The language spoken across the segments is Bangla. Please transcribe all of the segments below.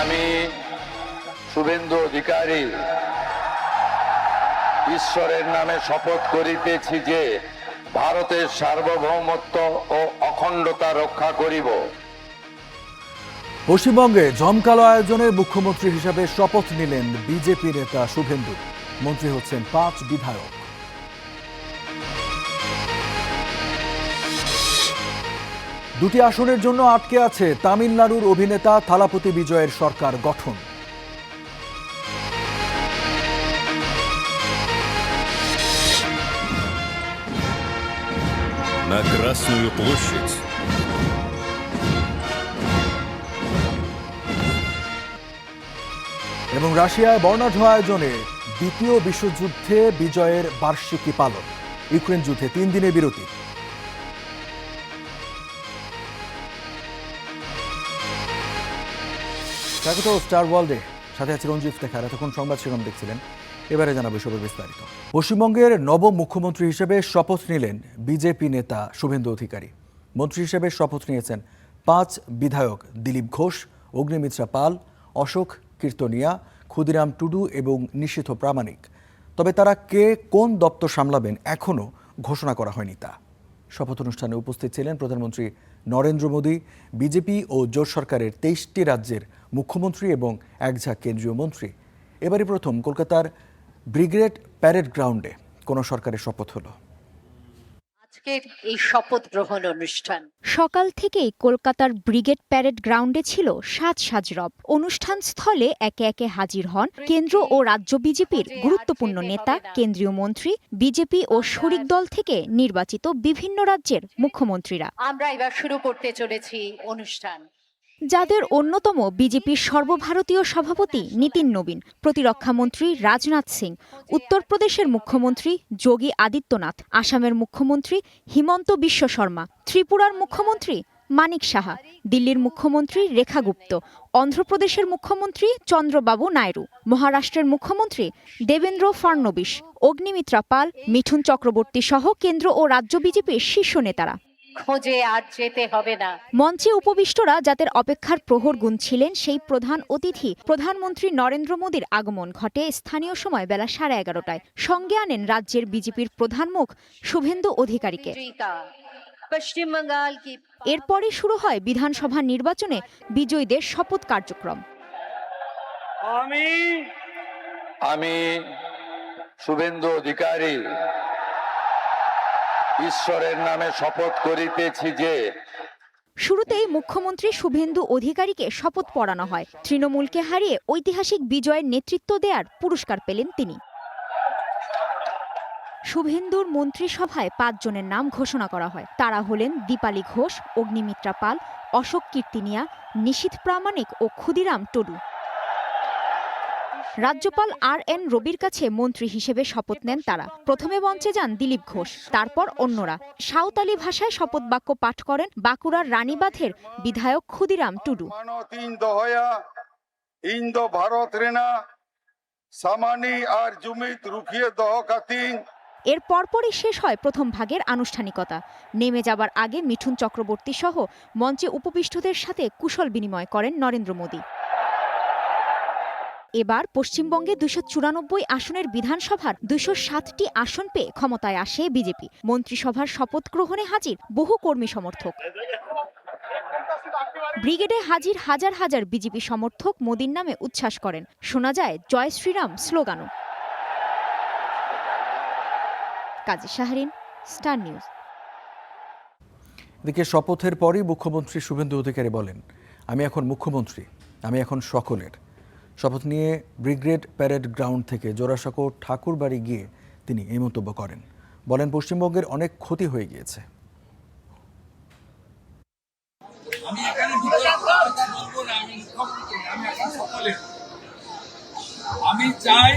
আমি শুভেন্দু অধিকারী ঈশ্বরের নামে শপথ করিতেছি যে ভারতের সার্বভৌমত্ব ও অখণ্ডতা রক্ষা করিব। পশ্চিমবঙ্গে জমকালো আয়োজনে মুখ্যমন্ত্রী হিসাবে শপথ নিলেন বিজেপি নেতা শুভেন্দু। মন্ত্রী হচ্ছেন 5 বিধায়ক। দুটি আসনের জন্য আটকে আছে তামিলনাড়ুর অভিনেতা থালাপতি বিজয়ের সরকার গঠন। На Красную площадь. এবং রাশিয়ায় বর্ণাঢ্য আয়োজনে দ্বিতীয় বিশ্বযুদ্ধে বিজয়ের বার্ষিকী পালন। ইউক্রেন যুদ্ধে 3 দিনের বিরতি। স্বাগত স্টার ওয়ার্ল্ডে, সাথে আছে রঞ্জিত দেখার। এতক্ষণ সংবাদ শিরোনাম দেখছিলেন, এবারে জানাবো সবের বিস্তারিত। পশ্চিমবঙ্গের নবম মুখ্যমন্ত্রী হিসেবে শপথ নিলেন বিজেপি নেতা শুভেন্দু অধিকারী। মন্ত্রী হিসেবে শপথ নিয়েছেন 5 বিধায়ক দিলীপ ঘোষ, অগ্নিমিত্রা পাল, অশোক কীর্তনিয়া, ক্ষুদিরাম টুডু এবং নিশীথ প্রামাণিক। তবে তারা কে কোন দপ্তর সামলাবেন এখনও ঘোষণা করা হয়নি তা। শপথ অনুষ্ঠানে উপস্থিত ছিলেন প্রধানমন্ত্রী নরেন্দ্র মোদী, বিজেপি ও জোট সরকারের 23টি রাজ্যের মুখ্যমন্ত্রী এবং একঝাঁক কেন্দ্রীয় মন্ত্রী। এবারই প্রথম কলকাতার ব্রিগেড প্যারেড গ্রাউন্ডে কোনো সরকারের শপথ হলো। আজকের এই শপথ গ্রহণ অনুষ্ঠান সকাল থেকেই কলকাতার ব্রিগেড প্যারেড গ্রাউন্ডে ছিল সাজ রব। অনুষ্ঠান স্থলে একে একে হাজির হন কেন্দ্র ও রাজ্য বিজেপির গুরুত্বপূর্ণ নেতা, কেন্দ্রীয় মন্ত্রী, বিজেপি ও শরিক দল থেকে নির্বাচিত বিভিন্ন রাজ্যের মুখ্যমন্ত্রীরা। আমরা এবার শুরু করতে চলেছি অনুষ্ঠান, যাদের অন্যতম বিজেপির সর্বভারতীয় সভাপতি নীতিন নবীন, প্রতিরক্ষামন্ত্রী রাজনাথ সিং, উত্তরপ্রদেশের মুখ্যমন্ত্রী যোগী আদিত্যনাথ, আসামের মুখ্যমন্ত্রী হিমন্ত বিশ্ব শর্মা, ত্রিপুরার মুখ্যমন্ত্রী মানিক সাহা, দিল্লির মুখ্যমন্ত্রী রেখা গুপ্ত, অন্ধ্রপ্রদেশের মুখ্যমন্ত্রী চন্দ্রবাবু নাইডু, মহারাষ্ট্রের মুখ্যমন্ত্রী দেবেন্দ্র ফড়নবিস, অগ্নিমিত্রা পাল, মিঠুন চক্রবর্তী সহ কেন্দ্র ও রাজ্য বিজেপির শীর্ষ নেতারা। খোঁজে আর যেতে হবে না। মঞ্চে উপবিষ্টরা যাদের অপেক্ষার প্রহর গুনছিলেন, সেই প্রধান অতিথি প্রধানমন্ত্রী নরেন্দ্র মোদীর আগমন ঘটে স্থানীয় সময় বেলা 11:30টায়। সঙ্গে আনেন রাজ্যের বিজেপির প্রধান মুখ শুভেন্দু অধিকারীকে। পশ্চিম বাঙ্গাল কি এরপরই শুরু হয় বিধানসভা নির্বাচনে বিজয়ীদের শপথ কার্যক্রম। আমি শুভেন্দু অধিকারী ঈশ্বরের নামে শপথ করিতেছি যে। শুরুতেই মুখ্যমন্ত্রী শুভেন্দু অধিকারীকে শপথ পড়ানো হয়। তৃণমূলকে হারিয়ে ঐতিহাসিক বিজয়ের নেতৃত্ব দেওয়ার পুরস্কার পেলেন তিনি। শুভেন্দুর মন্ত্রিসভায় 5 জনের নাম ঘোষণা করা হয়। তারা হলেন দীপালি ঘোষ, অগ্নিমিত্রা পাল, অশোক কীর্তনিয়া, নিশীথ প্রামাণিক ও ক্ষুদিরাম টুডু। রাজ্যপাল RN রবির কাছে মন্ত্রী হিসেবে শপথ নেন তারা। প্রথমে মঞ্চে যান দিলীপ ঘোষ, তারপর অন্যরা। সাঁওতালি ভাষায় শপথ বাক্য পাঠ করেন বাঁকুড়ার রানীবাঁধের বিধায়ক ক্ষুদিরাম টুডু। এর পরপরই শেষ হয় প্রথম ভাগের আনুষ্ঠানিকতা। নেমে যাবার আগে মিঠুন চক্রবর্তী সহ মঞ্চে উপবিষ্টদের সাথে কুশল বিনিময় করেন নরেন্দ্র মোদী। এবার পশ্চিমবঙ্গে 294 আসনের বিধানসভার 207টি আসন পেয়ে ক্ষমতায় আসে বিজেপি। মন্ত্রিসভার শপথ গ্রহণে হাজির বহু কর্মী সমর্থক। ব্রিগেডে হাজির হাজার হাজার বিজেপি সমর্থক মোদীর নামে উচ্ছ্বাস করেন। শোনা যায় জয় শ্রীরাম স্লোগানও। কাজী শাহরিন, স্টার নিউজ। এদিকে শপথের পরই মুখ্যমন্ত্রী শুভেন্দু অধিকারী বলেন, আমি এখন মুখ্যমন্ত্রী, আমি এখন সকলের। শপথ নিয়ে ব্রিগেড প্যারেড গ্রাউন্ড থেকে জোড়াসাঁকো ঠাকুরবাড়ি গিয়ে তিনি এই মন্তব্য করেন। বলেন, পশ্চিমবঙ্গের অনেক ক্ষতি হয়ে গিয়েছে। আমি চাই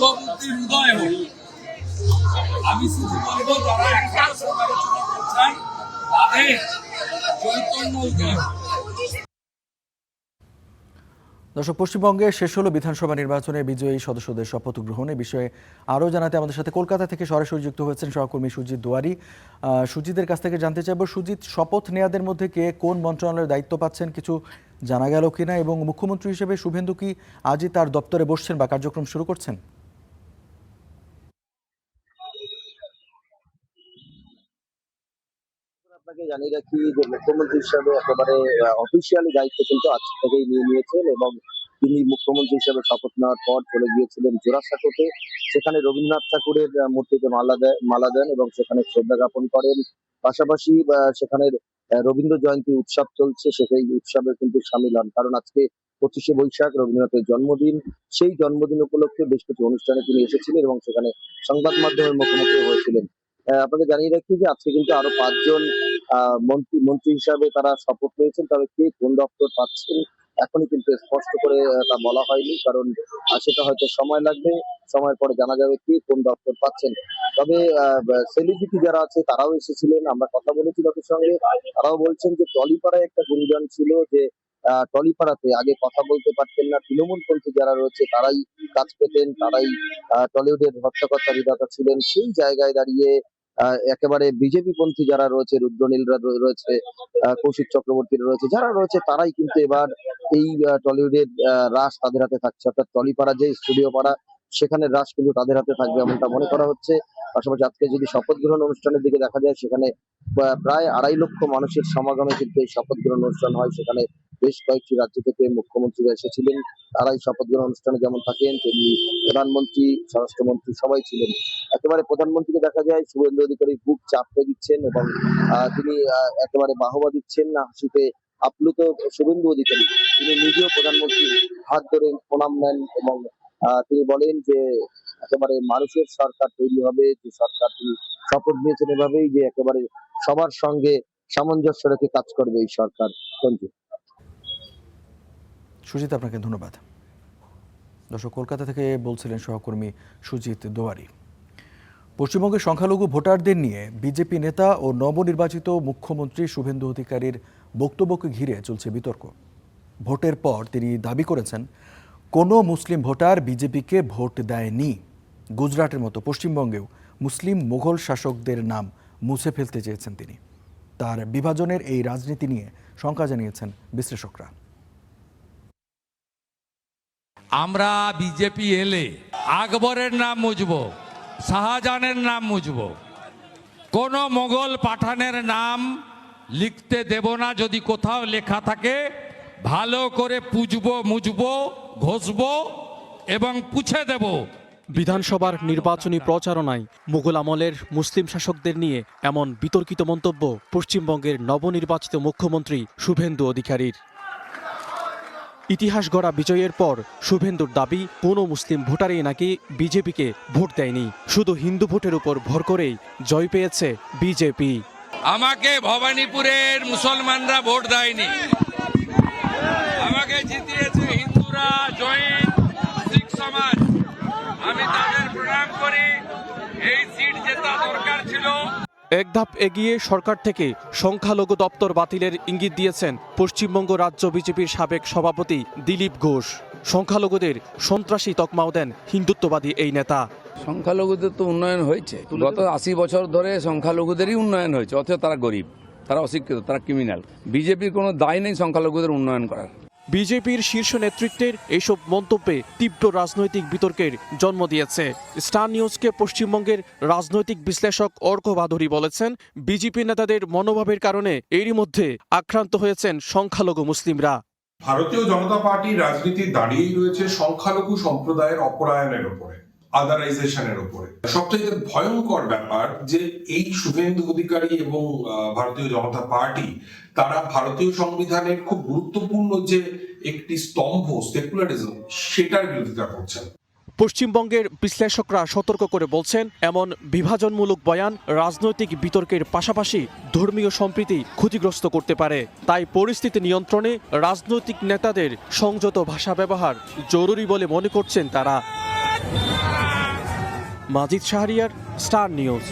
মুখ্যমন্ত্রীর উদয় হোক। আমি শুধু বলবো যারা এখন সমালোচনা করছেন তাদের চৈতন্য উদয় হোক। দর্শক, পশ্চিমবঙ্গে শেষ হলো বিধানসভা নির্বাচনে বিজয়ী সদস্যদের শপথ গ্রহণ। এই বিষয়ে আরও জানাতে আমাদের সাথে কলকাতা থেকে সরাসরি যুক্ত হয়েছেন সহকর্মী সুজিত দুয়ারি। সুজিতের কাছ থেকে জানতে চাইব, সুজিত, শপথ নেয়াদের মধ্যে কে কোন মন্ত্রণালয়ের দায়িত্ব পাচ্ছেন কিছু জানা গেল কিনা, এবং মুখ্যমন্ত্রী হিসেবে শুভেন্দু কি আজই তার দপ্তরে বসছেন বা কার্যক্রম শুরু করছেন? আপনাকে জানিয়ে রাখি যে মুখ্যমন্ত্রী হিসাবে একেবারে অফিসিয়ালি দায়িত্ব কিন্তু আজ থেকেই নিয়ে নিয়েছেন এবং তিনি মুখ্যমন্ত্রী হিসেবে শপথ নেওয়ার পর চলে গিয়েছিলেন জোড়াসাঁকোতে। সেখানে রবীন্দ্রনাথ ঠাকুরের মূর্তিতে মালা দেন এবং সেখানে শ্রদ্ধা জ্ঞাপন করেন। পাশাপাশি সেখানে রবীন্দ্র জয়ন্তী উৎসব চলছে, সেই উৎসবে কিন্তু সামিল হন, কারণ আজকে 25শে বৈশাখ রবীন্দ্রনাথের জন্মদিন। সেই জন্মদিন উপলক্ষে বেশ কিছু অনুষ্ঠানে তিনি এসেছিলেন এবং সেখানে সংবাদ মাধ্যমের মুখোমুখি হয়েছিলেন। আপনাকে জানিয়ে রাখি যে আজকে কিন্তু আরো 5 জন মন্ত্রী হিসাবে তারা শপথ নিয়েছেন, তবে কে কোন দপ্তর পাচ্ছেন এখনই কিন্তু স্পষ্ট করে তা বলা হয়নি, কারণ সেটা হয়তো সময় লাগবে, সময়ের পরে জানা যাবে কে কোন দপ্তর পাচ্ছেন। তবে সেলিব্রিটি যারা আছে তারাও এসেছিলেন, আমরা কথা বলেছি তাদের সঙ্গে, তারাও বলছেন যে টলিপাড়ায় একটা গুঞ্জন ছিল যে টলিপাড়াতে আগে কথা বলতে পারতেন না, তৃণমূলপন্থী যারা রয়েছে তারাই কাজ পেতেন, তারাই টলিউডের হর্তাকর্তা বিধাতা ছিলেন। সেই জায়গায় দাঁড়িয়ে একেবারে বিজেপি পন্থী যারা রয়েছে, রুদ্রনীলরা রয়েছে, কৌশিক চক্রবর্তীরা রয়েছে, যারা রয়েছে তারাই কিন্তু এবার এই টলিউডের রাশ তাদের হাতে থাকছে, অর্থাৎ টলিপাড়া যে স্টুডিও পাড়া সেখানে রাশ কিন্তু তাদের হাতে থাকবে এমনটা মনে করা হচ্ছে। পাশাপাশি আজকে যদি শপথ গ্রহণ অনুষ্ঠানের দিকে দেখা যায়, সেখানে প্রায় 2.5 লক্ষ মানুষের সমাগমে কিন্তু এই শপথ গ্রহণ অনুষ্ঠান হয়। সেখানে বেশ কয়েকটি রাজ্য থেকে মুখ্যমন্ত্রীরা এসেছিলেন, তারাই শপথ গ্রহণ অনুষ্ঠানে যেমন থাকেন তেমনি প্রধানমন্ত্রী, স্বরাষ্ট্রমন্ত্রী সবাই ছিলেন। একেবারে প্রধানমন্ত্রীকে দেখা যায় শুভেন্দু অধিকারী বুক চাপড়ে দিচ্ছেন এবং তিনি একেবারে বাহবা দিচ্ছেন না, হাসিতে আপ্লুত শুভেন্দু অধিকারী তিনি নিজেও প্রধানমন্ত্রীর হাত ধরে প্রণাম নেন এবং তিনি বলেন যে একেবারে মানুষের সরকার তৈরি হবে, যে সরকার তিনি শপথ নিয়েছেন এভাবেই যে একেবারে সবার সঙ্গে সামঞ্জস্য রেখে কাজ করবে এই সরকার। সুজিত, আপনাকে ধন্যবাদ। দর্শক, কলকাতা থেকে বলছিলেন সহকর্মী সুজিত দোয়ারি। পশ্চিমবঙ্গের সংখ্যালঘু ভোটারদের নিয়ে বিজেপি নেতা ও নবনির্বাচিত মুখ্যমন্ত্রী শুভেন্দু অধিকারীর বক্তব্যকে ঘিরে চলছে বিতর্ক। ভোটের পর তিনি দাবি করেছেন কোনো মুসলিম ভোটার বিজেপিকে ভোট দেয়নি। গুজরাটের মতো পশ্চিমবঙ্গেও মুসলিম মোগল শাসকদের নাম মুছে ফেলতে চেয়েছেন তিনি। তার বিভাজনের এই রাজনীতি নিয়ে শঙ্কা জানিয়েছেন বিশ্লেষকরা। আমরা বিজেপি এলে আকবরের নাম মুছবো, শাহজাহানের নাম মুছবো, কোন মোগল পাঠানের নাম লিখতে দেব না। যদি কোথাও লেখা থাকে ভালো করে পুজবো, মুছবো, ঘষবো এবং পুছে দেব। বিধানসভার নির্বাচনী প্রচারণায় মুঘল আমলের মুসলিম শাসকদের নিয়ে এমন বিতর্কিত মন্তব্য পশ্চিমবঙ্গের নবনির্বাচিত মুখ্যমন্ত্রী শুভেন্দু অধিকারীর। ইতিহাস গড়া বিজয়ের পর শুভেন্দুর দাবি কোনো মুসলিম ভোটারই নাকি বিজেপিকে ভোট দেয়নি, শুধু হিন্দু ভোটের উপর ভর করেই জয় পেয়েছে বিজেপি। আমাকে ভবানীপুরের মুসলমানরা ভোট দেয়নি, আমাকে জিতিয়েছে হিন্দুরা, জৈন, শিখ সমাজ। আমি তাদের প্রণাম করি। এই সিট জেতা দরকার ছিল। এক ধাপ এগিয়ে সরকার থেকে সংখ্যালঘু দপ্তর বাতিলের ইঙ্গিত দিয়েছেন পশ্চিমবঙ্গ রাজ্য বিজেপির সাবেক সভাপতি দিলীপ ঘোষ। সংখ্যালঘুদের সন্ত্রাসী তকমাও দেন হিন্দুত্ববাদী এই নেতা। সংখ্যালঘুদের তো উন্নয়ন হয়েছে, গত 80 বছর ধরে সংখ্যালঘুদেরই উন্নয়ন হয়েছে, অথচ তারা গরিব, তারা অশিক্ষিত, তারা ক্রিমিনাল। বিজেপির কোনো দায় নেই সংখ্যালঘুদের উন্নয়ন করার। বিজেপির শীর্ষ নেতৃত্বের এইসব মন্তব্যে তীব্র রাজনৈতিক বিতর্কের জন্ম দিয়েছে। স্টার নিউজকে পশ্চিমবঙ্গের রাজনৈতিক বিশ্লেষক অর্ক বাদুরী বলেছেন, বিজেপি নেতাদের মনোভাবের কারণে এরই মধ্যে আক্রান্ত হয়েছেন সংখ্যালঘু মুসলিমরা। ভারতীয় জনতা পার্টি রাজনীতি দাঁড়িয়েই রয়েছে সংখ্যালঘু সম্প্রদায়ের অপরায়ণের উপরে, আদারাইজেশনের উপরে। সবচেয়ে ভয়ঙ্কর ব্যাপার যে এই শুভেন্দু অধিকারী এবং ভারতীয় জনতা পার্টি তারা ভারতীয় সংবিধানের খুব গুরুত্বপূর্ণ যে একটি স্তম্ভ সেকুলারিজম সেটার বিরোধিতা করছেন। পশ্চিমবঙ্গের বিশ্লেষকরা সতর্ক করে বলছেন, এমন বিভাজনমূলক বয়ান রাজনৈতিক বিতর্কের পাশাপাশি ধর্মীয় সম্প্রীতি ক্ষতিগ্রস্ত করতে পারে। তাই পরিস্থিতি নিয়ন্ত্রণে রাজনৈতিক নেতাদের সংযত ভাষা ব্যবহার জরুরি বলে মনে করছেন তারা। মাজিদ শাহরিয়ার, স্টার নিউজ।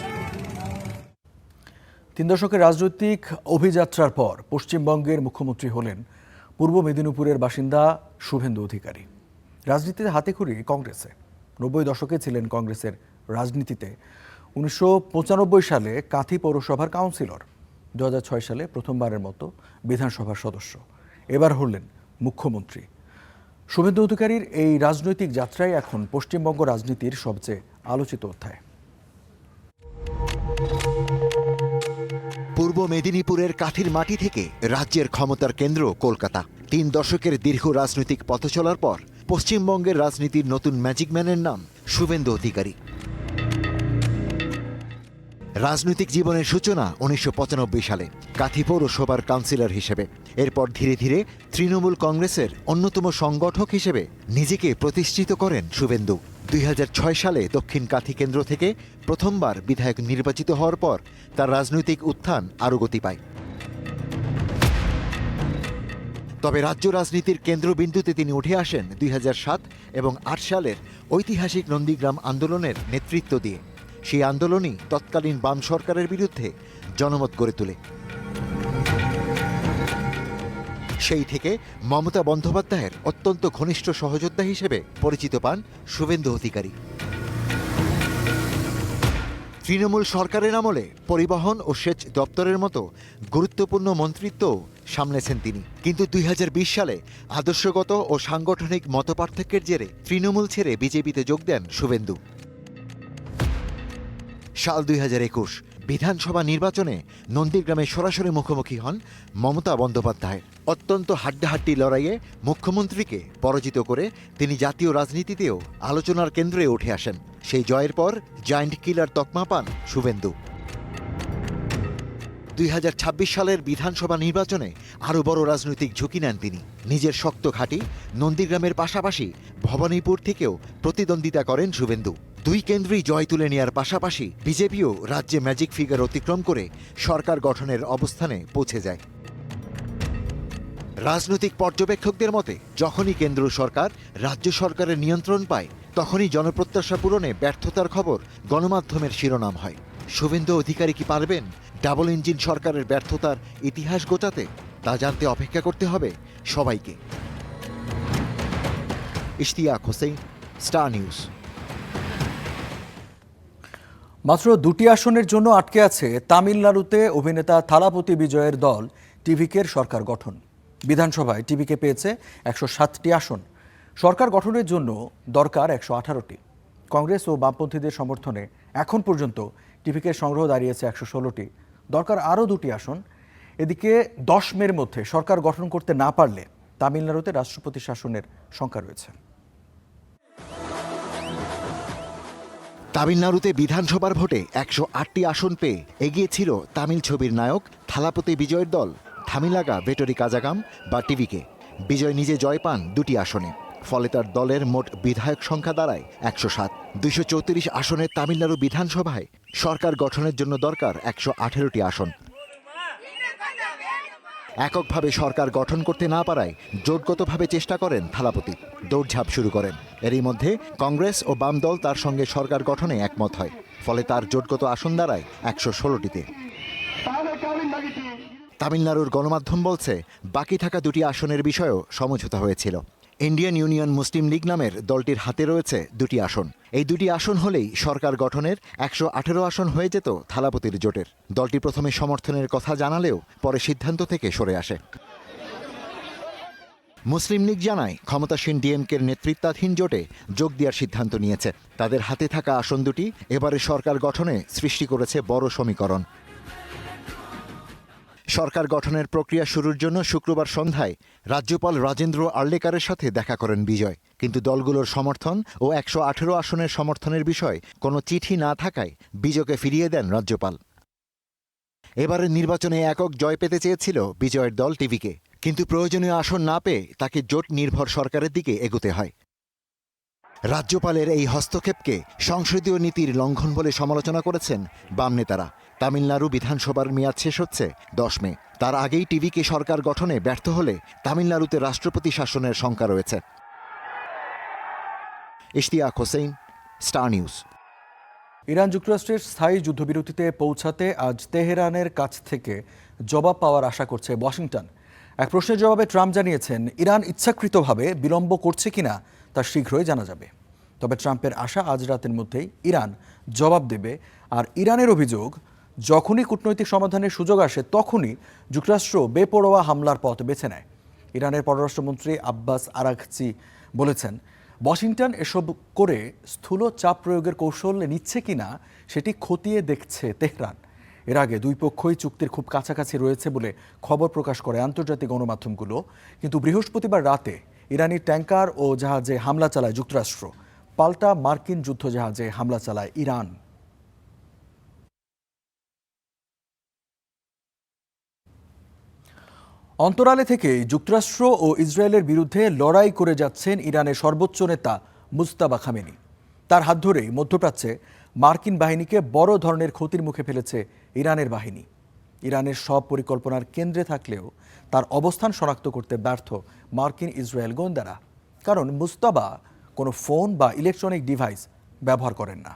3 দশকের রাজনৈতিক অভিযাত্রার পর পশ্চিমবঙ্গের মুখ্যমন্ত্রী হলেন পূর্ব মেদিনীপুরের বাসিন্দা শুভেন্দু অধিকারী। রাজনীতিতে হাতেখড়ি কংগ্রেসে, 90 দশকে ছিলেন কংগ্রেসের রাজনীতিতে। 1995 সালে কাঁথি পৌরসভার কাউন্সিলর, 2006 সালে প্রথমবারের মতো বিধানসভার সদস্য। এবার হলেন মুখ্যমন্ত্রী। শুভেন্দু অধিকারীর এই রাজনৈতিক যাত্রাই এখন পশ্চিমবঙ্গ রাজনীতির সবচেয়ে আলোচিত অধ্যায়। পূর্ব মেদিনীপুরের কাঠির মাটি থেকে রাজ্যের ক্ষমতার কেন্দ্র কলকাতা। 3 দশকের দীর্ঘ রাজনৈতিক পথ চলার পর পশ্চিমবঙ্গের রাজনীতির নতুন ম্যাজিকম্যানের নাম শুভেন্দু অধিকারী। রাজনৈতিক জীবনের সূচনা 1995 সালে কাথি পৌরসভার কাউন্সিলর হিসেবে। এরপর ধীরে ধীরে তৃণমূল কংগ্রেসের অন্যতম সংগঠক হিসেবে নিজেকে প্রতিষ্ঠিত করেন শুভেন্দু। 2006 সালে দক্ষিণ কাথি কেন্দ্র থেকে প্রথমবার বিধায়ক নির্বাচিত হওয়ার পর তার রাজনৈতিক উত্থান আরও গতি পায়। তবে রাজ্য রাজনীতির কেন্দ্রবিন্দুতে তিনি উঠে আসেন 2007 এবং 8 সালের ঐতিহাসিক নন্দীগ্রাম আন্দোলনের নেতৃত্ব দিয়ে। সেই আন্দোলনই তৎকালীন বাম সরকারের বিরুদ্ধে জনমত গড়ে তোলে। সেই থেকে মমতা বন্দ্যোপাধ্যায়ের অত্যন্ত ঘনিষ্ঠ সহযোদ্ধা হিসেবে পরিচিত পান শুভেন্দু অধিকারী। তৃণমূল সরকারের আমলে পরিবহন ও সেচ দপ্তরের মতো গুরুত্বপূর্ণ মন্ত্রিত্ব সামলেছেন তিনি। কিন্তু 2020 সালে আদর্শগত ও সাংগঠনিক মতপার্থক্যের জেরে তৃণমূল ছেড়ে বিজেপিতে যোগ দেন শুভেন্দু। সাল 2021 বিধানসভা নির্বাচনে নন্দীগ্রামে সরাসরি মুখোমুখি হন মমতা বন্দ্যোপাধ্যায়। অত্যন্ত হাড্ডাহাড্ডি লড়াইয়ে মুখ্যমন্ত্রীকে পরাজিত করে তিনি জাতীয় রাজনীতিতেও আলোচনার কেন্দ্রে উঠে আসেন। সেই জয়ের পর জায়ান্ট কিলার তকমা পান শুভেন্দু। 2026 সালের বিধানসভা নির্বাচনে আরও বড় রাজনৈতিক ঝুঁকি নেন তিনি। নিজের শক্ত ঘাঁটি নন্দীগ্রামের পাশাপাশি ভবানীপুর থেকেও প্রতিদ্বন্দ্বিতা করেন শুভেন্দু। 2 কেন্দ্রেই জয় তুলে নেওয়ার পাশাপাশি বিজেপিও রাজ্যে ম্যাজিক ফিগার অতিক্রম করে সরকার গঠনের অবস্থানে পৌঁছে যায়। রাজনৈতিক পর্যবেক্ষকদের মতে যখনই কেন্দ্র সরকার রাজ্য সরকারের নিয়ন্ত্রণ পায় তখনই জনপ্রত্যাশা পূরণে ব্যর্থতার খবর গণমাধ্যমের শিরোনাম হয়। শুভেন্দু অধিকারী কি পারবেন ডাবল ইঞ্জিন সরকারের ব্যর্থতার ইতিহাস গোটাতে? তা জানতে অপেক্ষা করতে হবে সবাইকে। Ishtiaq Hossain, star news. মাত্র 2টি আসনের জন্য আটকে আছে তামিলনাড়ুতে অভিনেতা থালাপতি বিজয়ের দল টিভিকের সরকার গঠন। বিধানসভায় টিভিকে পেয়েছে 107টি আসন। সরকার গঠনের জন্য দরকার 118টি। কংগ্রেস ও বামপন্থীদের সমর্থনে এখন পর্যন্ত টিভিকের সংগ্রহ দাঁড়িয়েছে 116টি। দরকার আরও 2টি আসন। এদিকে 10 মের মধ্যে সরকার গঠন করতে না পারলে তামিলনাড়ুতে রাষ্ট্রপতি শাসনের শঙ্কা রয়েছে। তামিলনাড়ুতে বিধানসভার ভোটে 108টি আসন পেয়ে এগিয়ে ছিল তামিল ছবির নায়ক থালাপতি বিজয়ের দল থামিলাগা ভেটরি কাজাগাম বা টিভিকে। বিজয় নিজে জয় পান 2টি আসনে। ফলে তার দলের মোট বিধায়ক সংখ্যা দাঁড়ায় 107। 234 আসনের তামিলনাড়ু বিধানসভায় সরকার গঠনের জন্য দরকার 118টি আসন। এককভাবে সরকার গঠন করতে না পারায় জোটগতভাবে চেষ্টা করেন থালাপতি। দৌড়ঝাঁপ শুরু করেন। এরই মধ্যে কংগ্রেস ও বাম দল তার সঙ্গে সরকার গঠনে একমত হয়। ফলে তার জোটগত আসন দাঁড়ায় 116টিতে। তামিলনাড়ুর গণমাধ্যম বলছে বাকি থাকা 2টি আসনের বিষয়েও সমঝোতা হয়েছিল। ইন্ডিয়ান ইউনিয়ন মুসলিম লীগ নামের দলটির হাতে রয়েছে 2টি আসন। এই 2টি আসন হলেই সরকার গঠনের 118 আসন হয়ে যেত থালাপতির জোটের। দলটি প্রথমে সমর্থনের কথা জানালেও পরে সিদ্ধান্ত থেকে সরে আসে। মুসলিম লীগ জানায় ক্ষমতাসীন ডিএমকের নেতৃত্বাধীন জোটে যোগ দেওয়ার সিদ্ধান্ত নিয়েছে। তাদের হাতে থাকা আসন 2টি এবারে সরকার গঠনে সৃষ্টি করেছে বড় সমীকরণ। সরকার গঠনের প্রক্রিয়া শুরুর জন্য শুক্রবার সন্ধ্যায় রাজ্যপাল রাজেন্দ্র আর্লেকারের সাথে দেখা করেন বিজয়। কিন্তু দলগুলোর সমর্থন ও 118 আসনের সমর্থনের বিষয়ে কোনো চিঠি না থাকায় বিজয়কে ফিরিয়ে দেন রাজ্যপাল। এবারের নির্বাচনে একক জয় পেতে চেয়েছিল বিজয়ের দল টিভিকে, কিন্তু প্রয়োজনীয় আসন না পেয়ে তাকে জোট নির্ভর সরকারের দিকে এগোতে হয়। রাজ্যপালের এই হস্তক্ষেপকে সংসদীয় নীতির লঙ্ঘন বলে সমালোচনা করেছেন বাম নেতারা। তামিলনাড়ু বিধানসভার মেয়াদ শেষ হচ্ছে 10 মে। তার আগেই টিভিকে সরকার গঠনে ব্যর্থ হলে তামিলনাড়ুতে রাষ্ট্রপতি শাসনের শঙ্কা রয়েছে। Ishtiaq Hossain, star news. Iran যুক্তরাষ্ট্রের স্থায়ী যুদ্ধবিরতিতে পৌঁছাতে আজ তেহরানের কাছ থেকে জবাব পাওয়ার আশা করছে ওয়াশিংটন। এক প্রশ্নের জবাবে ট্রাম্প জানিয়েছেন ইরান ইচ্ছাকৃতভাবে বিলম্ব করছে কিনা তা শীঘ্রই জানা যাবে। তবে ট্রাম্পের আশা আজ রাতের মধ্যেই ইরান জবাব দেবে। আর ইরানের অভিযোগ, যখনই কূটনৈতিক সমাধানের সুযোগ আসে তখনই যুক্তরাষ্ট্র বেপরোয়া হামলার পথ বেছে নেয়। ইরানের পররাষ্ট্রমন্ত্রী আব্বাস আরাঘচি বলেছেন, ওয়াশিংটন এসব করে স্থূল চাপ প্রয়োগের কৌশল নিচ্ছে কিনা সেটি খতিয়ে দেখছে তেহরান। এর আগে দুই পক্ষই চুক্তির খুব কাছাকাছি রয়েছে বলে খবর প্রকাশ করে আন্তর্জাতিক গণমাধ্যমগুলো। কিন্তু বৃহস্পতিবার রাতে ইরানি ট্যাঙ্কার ও জাহাজে হামলা চালায় যুক্তরাষ্ট্র, পাল্টা মার্কিন যুদ্ধজাহাজে হামলা চালায় ইরান। অন্তরালে থেকে যুক্তরাষ্ট্র ও ইসরায়েলের বিরুদ্ধে লড়াই করে যাচ্ছেন ইরানের সর্বোচ্চ নেতা মুজতাবা খামেনি। তার হাত ধরেই মধ্যপ্রাচ্যে মার্কিন বাহিনীকে বড় ধরনের ক্ষতির মুখে ফেলেছে ইরানের বাহিনী। ইরানের সব পরিকল্পনার কেন্দ্রে থাকলেও তার অবস্থান শনাক্ত করতে ব্যর্থ মার্কিন ইসরায়েল গোয়েন্দারা, কারণ মুজতাবা কোনো ফোন বা ইলেকট্রনিক ডিভাইস ব্যবহার করেন না।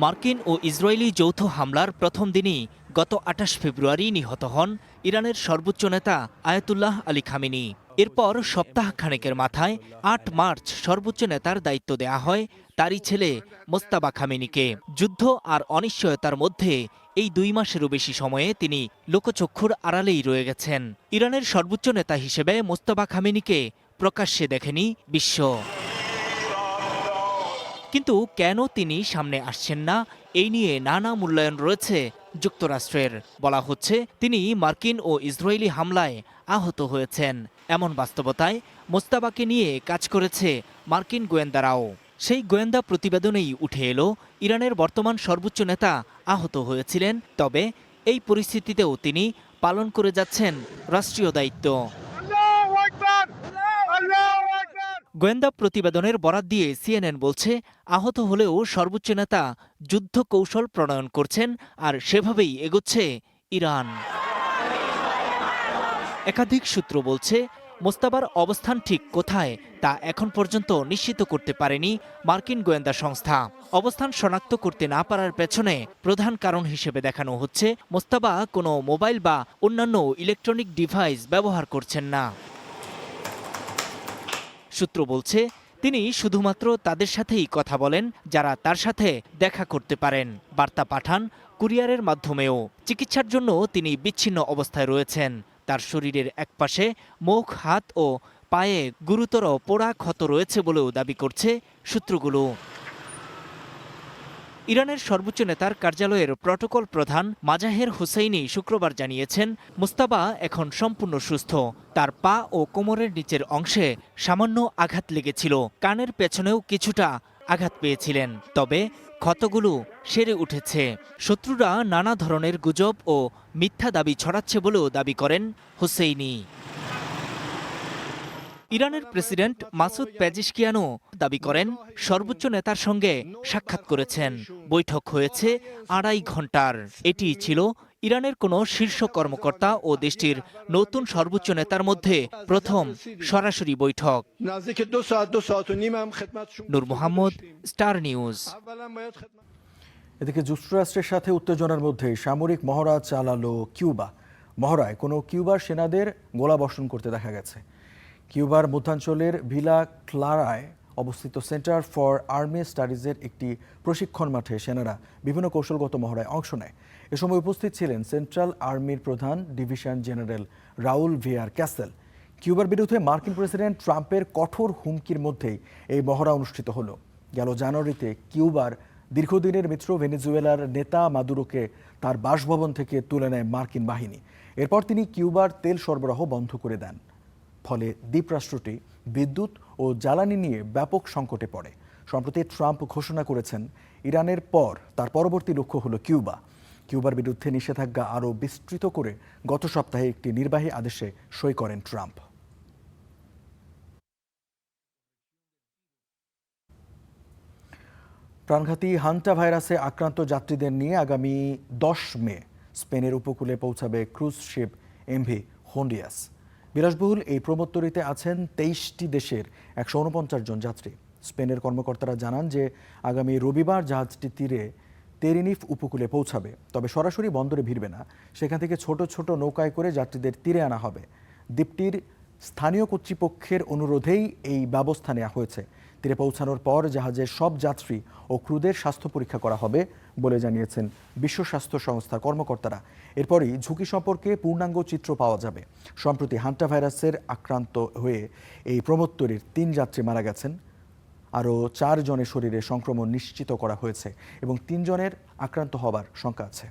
মার্কিন ও ইসরায়েলি যৌথ হামলার প্রথম দিনই গত ২৮ ফেব্রুয়ারি নিহত হন ইরানের সর্বোচ্চ নেতা আয়াতুল্লাহ আলী খামেনি। এরপর সপ্তাহখানেকের মাথায় ৮ মার্চ সর্বোচ্চ নেতার দায়িত্ব দেয়া হয় তারই ছেলে মোজতাবা খামেনিকে। যুদ্ধ আর অনিশ্চয়তার মধ্যে এই ২ মাসেরও বেশি সময়ে তিনি লোকচক্ষুর আড়ালেই রয়ে গেছেন। ইরানের সর্বোচ্চ নেতা হিসেবে মোজতাবা খামেনিকে প্রকাশ্যে দেখেনি বিশ্ব। কিন্তু কেন তিনি সামনে আসছেন না, এই নিয়ে নানা মূল্যায়ন রয়েছে যুক্তরাষ্ট্রের। বলা হচ্ছে তিনি মার্কিন ও ইসরায়েলি হামলায় আহত হয়েছেন। এমন বাস্তবতায় মোজতাবাকে নিয়ে কাজ করেছে মার্কিন গোয়েন্দারাও। সেই গোয়েন্দা প্রতিবেদনেই উঠে এলো ইরানের বর্তমান সর্বোচ্চ নেতা আহত হয়েছিলেন, তবে এই পরিস্থিতিতেও তিনি পালন করে যাচ্ছেন রাষ্ট্রীয় দায়িত্ব। গোয়েন্দা প্রতিবেদনের বরাত দিয়ে সিএনএন বলছে, আহত হলেও সর্বোচ্চ নেতা যুদ্ধ কৌশল প্রণয়ন করছেন আর সেভাবেই এগোচ্ছে ইরান। একাধিক সূত্র বলছে, মোজতাবার অবস্থান ঠিক কোথায় তা এখন পর্যন্ত নিশ্চিত করতে পারেনি মার্কিন গোয়েন্দা সংস্থা। অবস্থান শনাক্ত করতে না পারার পেছনে প্রধান কারণ হিসেবে দেখানো হচ্ছে মোজতাবা কোনো মোবাইল বা অন্যান্য ইলেকট্রনিক ডিভাইস ব্যবহার করছেন না। সূত্র বলছে, তিনি শুধুমাত্র তাদের সাথেই কথা বলেন যারা তার সাথে দেখা করতে পারেন। বার্তা পাঠান কুরিয়ারের মাধ্যমেও। চিকিৎসার জন্য তিনি বিচ্ছিন্ন অবস্থায় রয়েছেন। তার শরীরের একপাশে মুখ, হাত ও পায়ে গুরুতর পোড়া ক্ষত রয়েছে বলেও দাবি করছে সূত্রগুলো। ইরানের সর্বোচ্চ নেতার কার্যালয়ের প্রটোকল প্রধান মাজাহের হুসেইনি শুক্রবার জানিয়েছেন, মোজতাবা এখন সম্পূর্ণ সুস্থ। তার পা ও কোমরের নিচের অংশে সামান্য আঘাত লেগেছিল, কানের পেছনেও কিছুটা আঘাত পেয়েছিলেন, তবে ক্ষতগুলো সেরে উঠেছে। শত্রুরা নানা ধরনের গুজব ও মিথ্যা দাবি ছড়াচ্ছে বলেও দাবি করেন হুসেইনি। ইরানের প্রেসিডেন্ট মাসুদ পেজিশকিয়ানও দাবি করেন সর্বোচ্চ নেতার সঙ্গে সাক্ষাৎ করেছেন। বৈঠক হয়েছে ২.৫ ঘন্টার। এটি ছিল ইরানের কোনো শীর্ষ কর্মকর্তা ও দেশটির নতুন সর্বোচ্চ নেতার মধ্যে প্রথম সরাসরি বৈঠক। নূর মোহাম্মদ, স্টার নিউজ। এদিকে যুক্তরাষ্ট্রের সাথে উত্তেজনার মধ্যে সামরিক মহড়া চালালো কিউবা। মহড়ায় কোনো কিউবার সেনাদের গোলাবর্ষণ করতে দেখা গেছে। কিউবার মধ্যাঞ্চলের ভিলা ক্লারায় অবস্থিত সেন্টার ফর আর্মি স্টাডিজের একটি প্রশিক্ষণ মাঠে সেনারা বিভিন্ন কৌশলগত মহড়ায় অংশ নেয়। এ সময় উপস্থিত ছিলেন সেন্ট্রাল আর্মির প্রধান ডিভিশন জেনারেল রাউল ভিয়ার ক্যাসেল। কিউবার বিরুদ্ধে মার্কিন প্রেসিডেন্ট ট্রাম্পের কঠোর হুমকির মধ্যেই এই মহড়া অনুষ্ঠিত হলো। গেল জানুয়ারিতে কিউবার দীর্ঘদিনের মিত্র ভেনেজুয়েলার নেতা মাদুরোকে তার বাসভবন থেকে তুলে নেয় মার্কিন বাহিনী। এরপর তিনি কিউবার তেল সরবরাহ বন্ধ করে দেন। ফলে দ্বীপরাষ্ট্রটি বিদ্যুৎ ও জ্বালানি নিয়ে ব্যাপক সংকটে পড়ে। সম্প্রতি ট্রাম্প ঘোষণা করেছেন, ইরানের পর তার পরবর্তী লক্ষ্য হলো কিউবা। কিউবার বিরুদ্ধে নিষেধাজ্ঞা আরও বিস্তৃত করে গত সপ্তাহে একটি নির্বাহী আদেশে সই করেন ট্রাম্প। প্রাণঘাতী হান্টা ভাইরাসে আক্রান্ত যাত্রীদের নিয়ে আগামী 10 মে স্পেনের উপকূলে পৌঁছাবে ক্রুজ শিপ এমভি হন্ডিয়াস। বিলাসবহুল এই প্রমোত্তরিতে আছেন 23টি দেশের 149 জন যাত্রী। স্পেনের কর্মকর্তারা জানান যে আগামী রবিবার জাহাজটি তীরে তেরিনিফ উপকূলে পৌঁছাবে, তবে সরাসরি বন্দরে ভিড়বে না। সেখান থেকে ছোট ছোট নৌকায় করে যাত্রীদের তীরে আনা হবে। দ্বীপটির স্থানীয় কর্তৃপক্ষের অনুরোধেই এই ব্যবস্থা নেওয়া হয়েছে। তীরে পৌঁছানোর পর জাহাজের সব যাত্রী ও ক্রুদের স্বাস্থ্য পরীক্ষা করা হবে। বলে জানিয়েছেন বিশ্ব স্বাস্থ্য সংস্থার কর্মকর্তারা। এরপরই ঝুঁকি সম্পর্কে পূর্ণাঙ্গ চিত্র পাওয়া যাবে। সম্প্রতি হান্টা ভাইরাসের আক্রান্ত হয়ে এই প্রমোত্তরীর 3 যাত্রী মারা গেছেন। আরও 4 জনের শরীরে সংক্রমণ নিশ্চিত করা হয়েছে এবং 3 জনের আক্রান্ত হবার শঙ্কা আছে।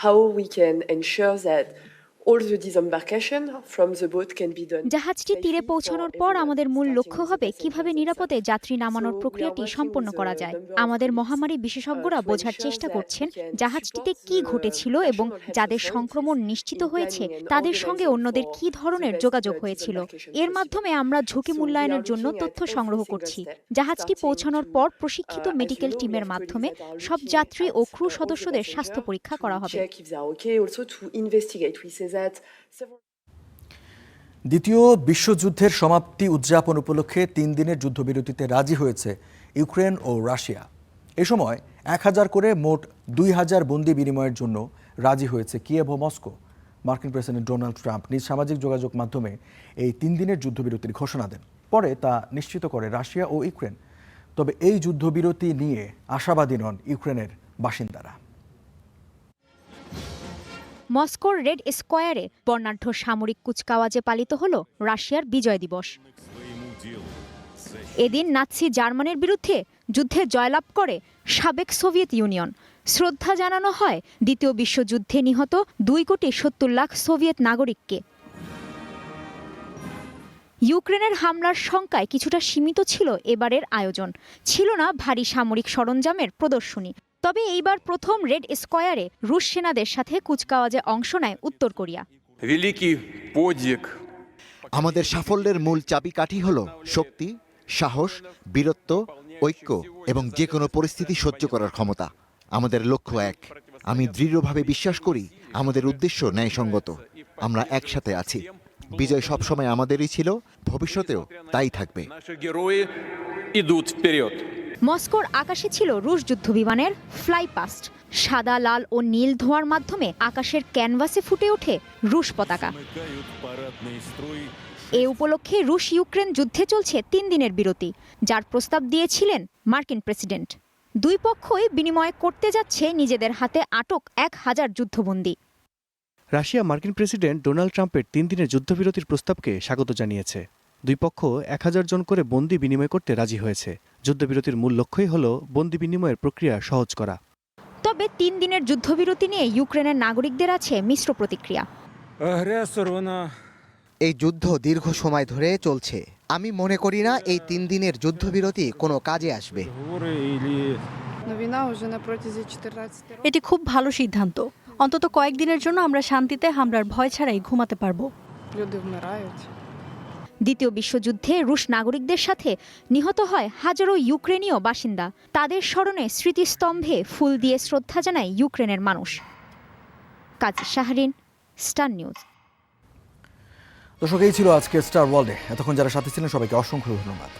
How we can ensure that all the disembarkation from the boat can be done. জাহাজটি তীরে পৌঁছানোর পর আমাদের মূল লক্ষ্য হবে কিভাবে নিরাপদে যাত্রী নামানোর প্রক্রিয়াটি সম্পন্ন করা যায়। আমাদের মহামারী বিশেষজ্ঞরা বোঝার চেষ্টা করছেন জাহাজটিতে কি ঘটেছিল এবং যাদের সংক্রমণ নিশ্চিত হয়েছে তাদের সঙ্গে অন্যদের কি ধরনের যোগাযোগ হয়েছিল। এর মাধ্যমে আমরা ঝুঁকি মূল্যায়নের জন্য তথ্য সংগ্রহ করছি। জাহাজটি পৌঁছানোর পর প্রশিক্ষিত মেডিকেল টিমের মাধ্যমে সব যাত্রী ও ক্রু সদস্যদের স্বাস্থ্য পরীক্ষা করা হবে। দ্বিতীয় বিশ্বযুদ্ধের সমাপ্তি উদযাপন উপলক্ষে 3 দিনের যুদ্ধবিরতিতে রাজি হয়েছে ইউক্রেন ও রাশিয়া। এ সময় 1000 করে মোট 2000 বন্দি বিনিময়ের জন্য রাজি হয়েছে কিয়েভ ও মস্কো। মার্কিন প্রেসিডেন্ট ডোনাল্ড ট্রাম্প নিজ সামাজিক যোগাযোগ মাধ্যমে এই 3 দিনের যুদ্ধবিরতির ঘোষণা দেন। পরে তা নিশ্চিত করে রাশিয়া ও ইউক্রেন। তবে এই যুদ্ধবিরতি নিয়ে আশাবাদী নন ইউক্রেনের বাসিন্দারা। মস্কোর রেড স্কোয়ারে বর্ণাঢ্য সামরিক কুচকাওয়াজে পালিত হল রাশিয়ার বিজয় দিবস। এদিন নাৎসি জার্মানির বিরুদ্ধে যুদ্ধে জয়লাভ করে সাবেক সোভিয়েত ইউনিয়ন। শ্রদ্ধা জানানো হয় দ্বিতীয় বিশ্বযুদ্ধে নিহত 2,70,00,000 সোভিয়েত নাগরিককে। ইউক্রেনের হামলার শঙ্কায় কিছুটা সীমিত ছিল এবারের আয়োজন। ছিল না ভারী সামরিক সরঞ্জামের প্রদর্শনী। তবে এইবার প্রথম রেড স্কোয়ারে রুশ সেনাদের সাথে কুচকাওয়াজে অংশ নেয় উত্তর কোরিয়া। আমাদের সাফল্যের মূল চাবিকাঠি হল শক্তি, সাহস, বীরত্ব, ঐক্য এবং যে কোনো পরিস্থিতি সহ্য করার ক্ষমতা। আমাদের লক্ষ্য এক। আমি দৃঢ়ভাবে বিশ্বাস করি আমাদের উদ্দেশ্য ন্যায়সঙ্গত। আমরা একসাথে আছি। বিজয় সবসময় আমাদেরই ছিল, ভবিষ্যতেও তাই থাকবে। মস্কোর আকাশে ছিল রুশ যুদ্ধবিমানের ফ্লাই পাস্ট। সাদা, লাল ও নীল ধোঁয়ার মাধ্যমে আকাশের ক্যানভাসে ফুটে ওঠে রুশ পতাকা। এ উপলক্ষে রুশ ইউক্রেন যুদ্ধে চলছে 3 দিনের বিরতি, যার প্রস্তাব দিয়েছিলেন মার্কিন প্রেসিডেন্ট। দুই পক্ষই বিনিময় করতে যাচ্ছে নিজেদের হাতে আটক 1000 যুদ্ধবন্দী। রাশিয়া মার্কিন প্রেসিডেন্ট ডোনাল্ড ট্রাম্পের 3 দিনের যুদ্ধবিরতির প্রস্তাবকে স্বাগত জানিয়েছে। দুই পক্ষ 1000 জন করে বন্দি বিনিময় করতে রাজি হয়েছে। যুদ্ধবিরতির মূল লক্ষ্যই হল বন্দি বিনিময়ের প্রক্রিয়া সহজ করা। তবে 3 দিনের যুদ্ধবিরতি নিয়ে ইউক্রেনের নাগরিকদের আছে মিশ্র প্রতিক্রিয়া। এই যুদ্ধ দীর্ঘ সময় ধরে চলছে। আমি মনে করি না এই 3 দিনের যুদ্ধবিরতি কোনো কাজে আসবে। এটি খুব ভালো সিদ্ধান্ত। অন্তত কয়েকদিনের জন্য আমরা শান্তিতে হামলার ভয় ছাড়াই ঘুমাতে পারবো। দ্বিতীয় বিশ্বযুদ্ধে রুশ নাগরিকদের সাথে নিহত হয় হাজারো ইউক্রেনীয় বাসিন্দা। তাদের স্মরণে স্মৃতিস্তম্ভে ফুল দিয়ে শ্রদ্ধা জানায় ইউক্রেনের মানুষ। কাজী শাহরিন, স্টার নিউজ। দর্শক, এই ছিল আজকে স্টার ওয়ার্ল্ডে। এতক্ষণ যারা সাথে ছিলেন সবাইকে অসংখ্য ধন্যবাদ।